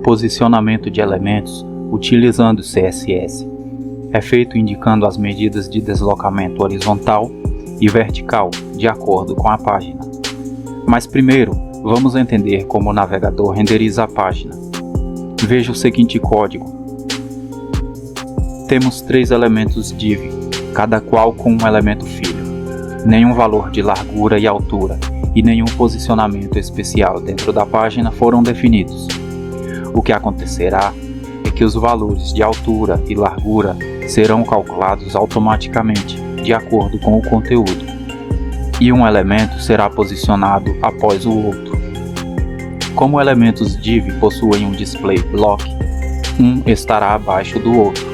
posicionamento de elementos utilizando CSS é feito indicando as medidas de deslocamento horizontal e vertical de acordo com a página. Mas primeiro, vamos entender como o navegador renderiza a página. Veja o seguinte código. Temos 3 elementos div, cada qual com um elemento filho. Nenhum valor de largura e altura e nenhum posicionamento especial dentro da página foram definidos. O que acontecerá é que os valores de altura e largura serão calculados automaticamente de acordo com o conteúdo, e um elemento será posicionado após o outro. Como elementos div possuem um display block, um estará abaixo do outro.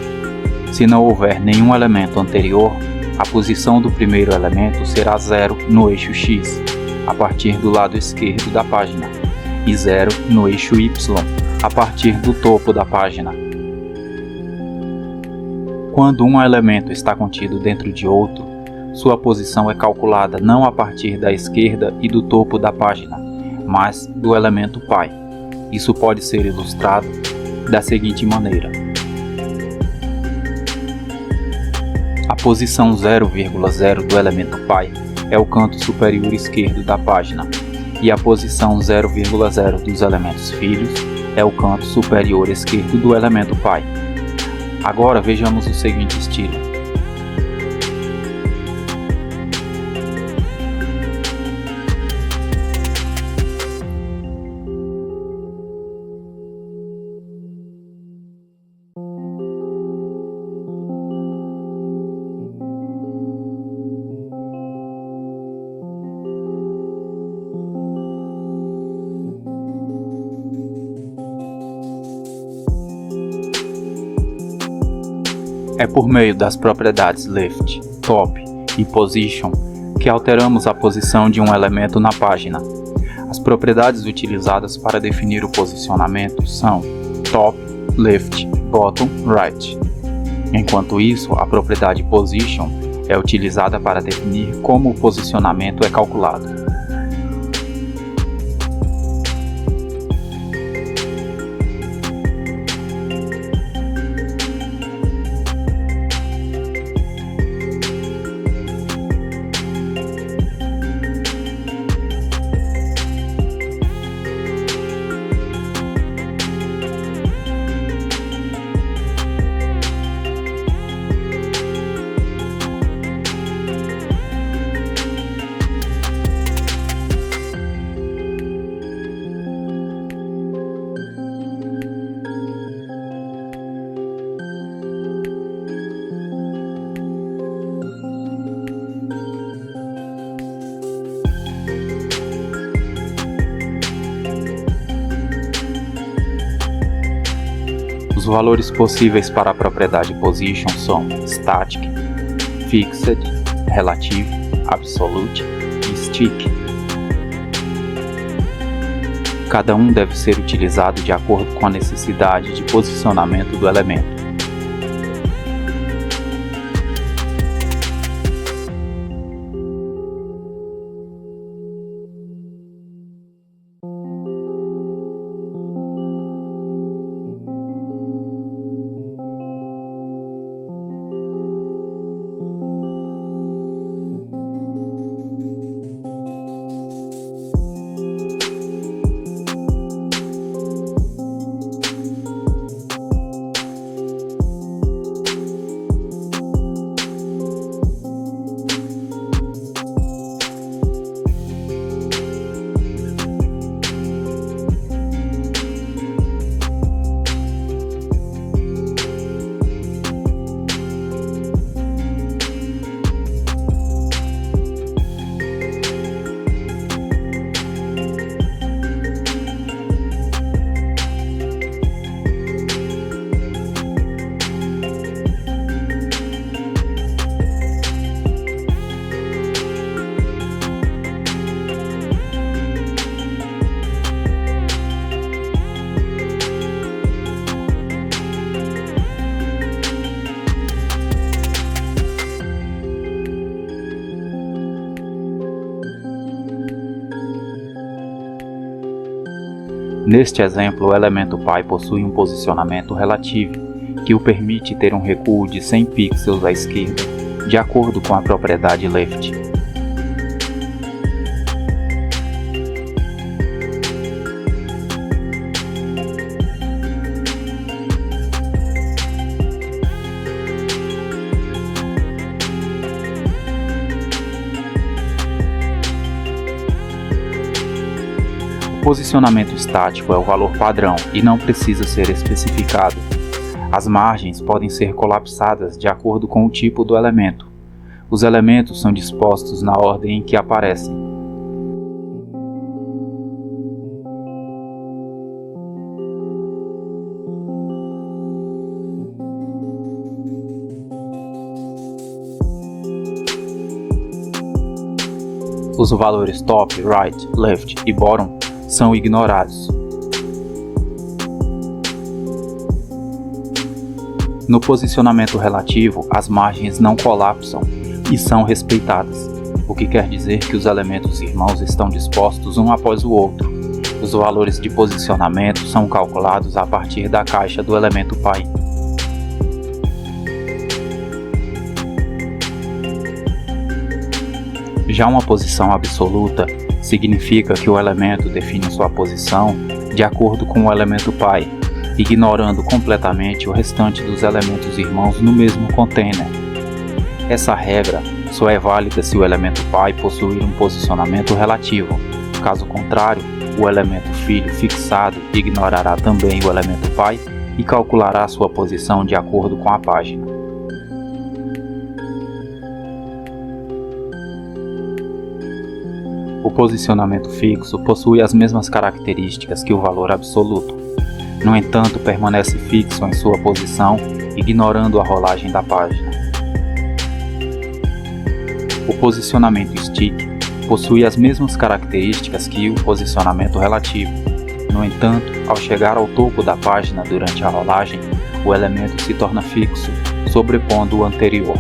Se não houver nenhum elemento anterior, a posição do primeiro elemento será 0 no eixo X, a partir do lado esquerdo da página, e 0 no eixo Y, a partir do topo da página. Quando um elemento está contido dentro de outro, sua posição é calculada não a partir da esquerda e do topo da página, mas do elemento pai. Isso pode ser ilustrado da seguinte maneira. A posição 0,0 do elemento pai é o canto superior esquerdo da página, e a posição 0,0 dos elementos filhos é o canto superior esquerdo do elemento pai. Agora vejamos o seguinte estilo. É por meio das propriedades left, top e position que alteramos a posição de um elemento na página. As propriedades utilizadas para definir o posicionamento são top, left, bottom, right. Enquanto isso, a propriedade position é utilizada para definir como o posicionamento é calculado. Os valores possíveis para a propriedade position são static, fixed, relative, absolute e stick. Cada um deve ser utilizado de acordo com a necessidade de posicionamento do elemento. Neste exemplo, o elemento pi possui um posicionamento relativo, que o permite ter um recuo de 100 pixels à esquerda, de acordo com a propriedade left. O posicionamento estático é o valor padrão e não precisa ser especificado. As margens podem ser colapsadas de acordo com o tipo do elemento. Os elementos são dispostos na ordem em que aparecem. Os valores top, right, left e bottom são ignorados. No posicionamento relativo, as margens não colapsam e são respeitadas, o que quer dizer que os elementos irmãos estão dispostos um após o outro. Os valores de posicionamento são calculados a partir da caixa do elemento pi. Já uma posição absoluta significa que o elemento define sua posição de acordo com o elemento pi, ignorando completamente o restante dos elementos irmãos no mesmo container. Essa regra só é válida se o elemento pi possuir um posicionamento relativo. Caso contrário, o elemento filho fixado ignorará também o elemento pi e calculará sua posição de acordo com a página. O posicionamento fixo possui as mesmas características que o valor absoluto. No entanto, permanece fixo em sua posição, ignorando a rolagem da página. O posicionamento stick possui as mesmas características que o posicionamento relativo. No entanto, ao chegar ao topo da página durante a rolagem, o elemento se torna fixo, sobrepondo o anterior.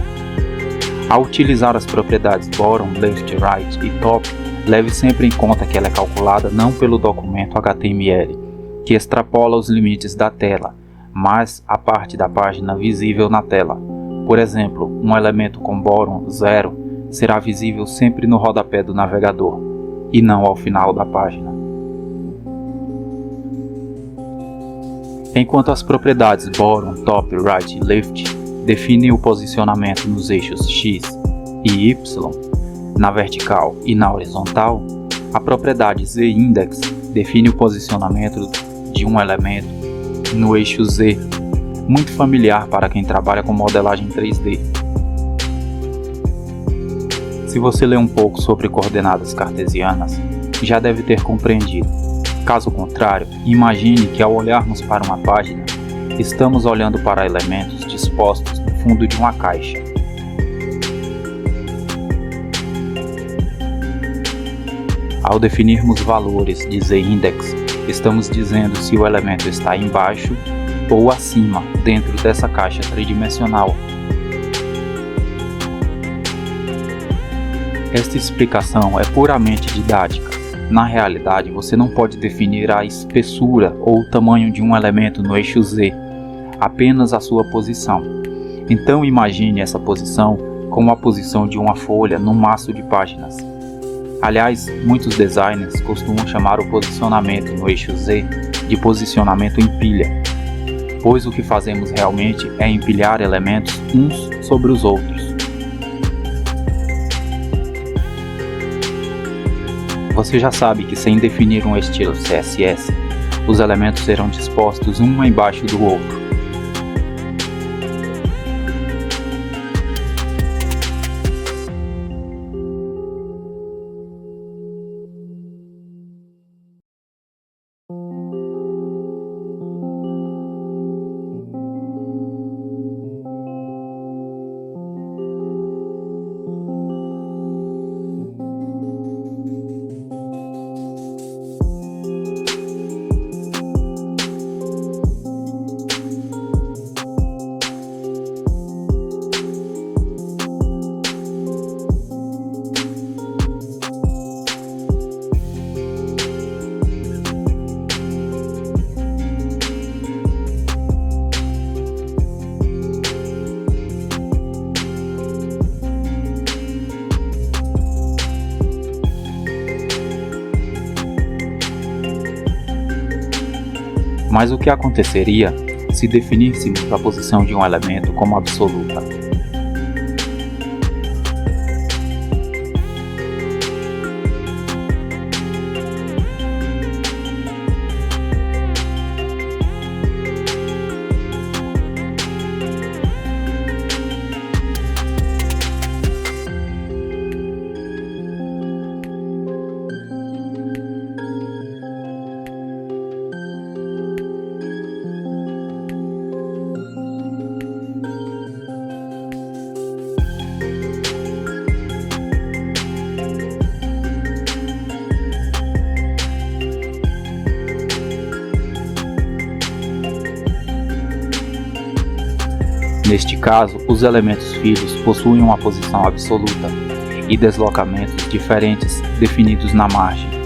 Ao utilizar as propriedades bottom, left, right e top, leve sempre em conta que ela é calculada não pelo documento HTML, que extrapola os limites da tela, mas a parte da página visível na tela. Por exemplo, um elemento com bottom 0 será visível sempre no rodapé do navegador, e não ao final da página. Enquanto as propriedades bottom, top, right e left definem o posicionamento nos eixos X e Y, na vertical e na horizontal, a propriedade Z-index define o posicionamento de um elemento no eixo Z, muito familiar para quem trabalha com modelagem 3D. Se você lê um pouco sobre coordenadas cartesianas, já deve ter compreendido. Caso contrário, imagine que ao olharmos para uma página, estamos olhando para elementos dispostos no fundo de uma caixa. Ao definirmos valores de Z-index, estamos dizendo se o elemento está embaixo ou acima dentro dessa caixa tridimensional. Esta explicação é puramente didática. Na realidade, você não pode definir a espessura ou o tamanho de um elemento no eixo Z, apenas a sua posição. Então imagine essa posição como a posição de uma folha num maço de páginas. Aliás, muitos designers costumam chamar o posicionamento no eixo Z de posicionamento em pilha, pois o que fazemos realmente é empilhar elementos uns sobre os outros. Você já sabe que sem definir um estilo CSS, os elementos serão dispostos um embaixo do outro. Mas o que aconteceria se definíssemos a posição de um elemento como absoluta? Neste caso, os elementos filhos possuem uma posição absoluta e deslocamentos diferentes definidos na margem.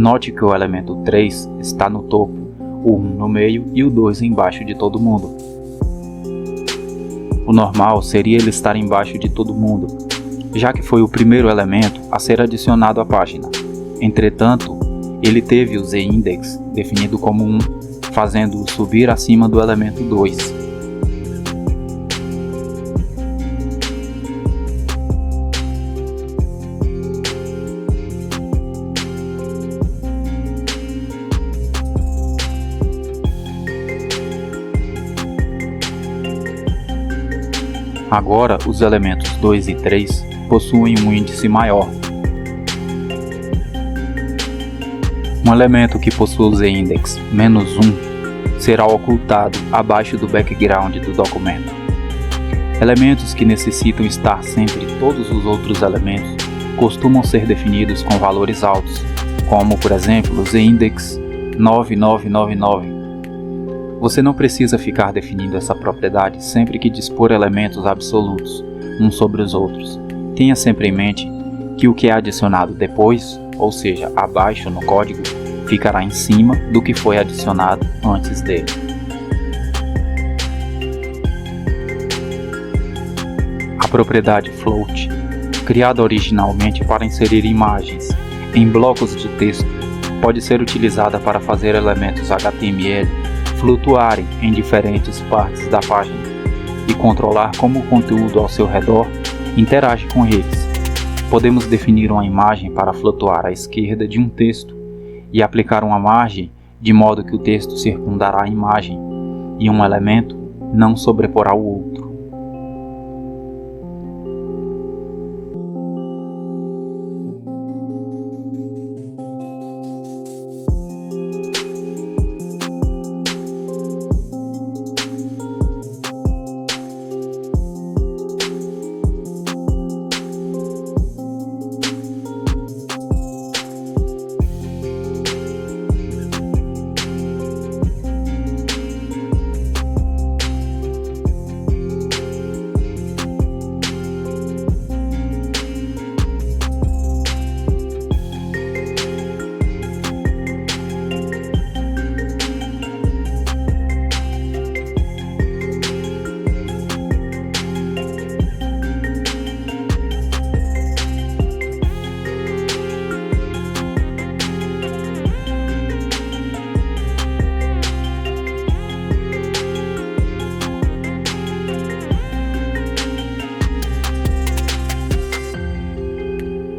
Note que o elemento 3 está no topo, o 1 no meio e o 2 embaixo de todo mundo. O normal seria ele estar embaixo de todo mundo, já que foi o primeiro elemento a ser adicionado à página. Entretanto, ele teve o z-index definido como 1, fazendo-o subir acima do elemento 2. Agora, os elementos 2 e 3 possuem um índice maior. Um elemento que possui o z-index -1 será ocultado abaixo do background do documento. Elementos que necessitam estar sempre todos os outros elementos costumam ser definidos com valores altos, como por exemplo o z-index 9999. Você não precisa ficar definindo essa propriedade sempre que dispor elementos absolutos, uns sobre os outros. Tenha sempre em mente que o que é adicionado depois, ou seja, abaixo no código, ficará em cima do que foi adicionado antes dele. A propriedade float, criada originalmente para inserir imagens em blocos de texto, pode ser utilizada para fazer elementos HTML flutuarem em diferentes partes da página e controlar como o conteúdo ao seu redor interage com eles. Podemos definir uma imagem para flutuar à esquerda de um texto e aplicar uma margem de modo que o texto circundará a imagem e um elemento não sobreporá o outro.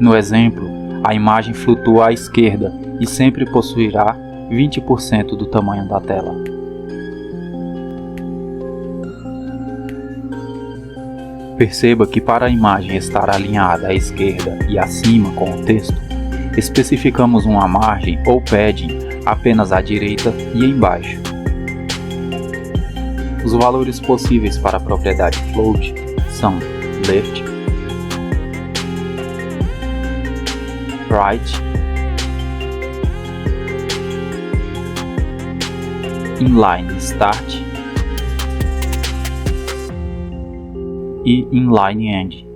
No exemplo, a imagem flutua à esquerda e sempre possuirá 20% do tamanho da tela. Perceba que para a imagem estar alinhada à esquerda e acima com o texto, especificamos uma margem ou padding apenas à direita e embaixo. Os valores possíveis para a propriedade float são left, right, inline start e inline end.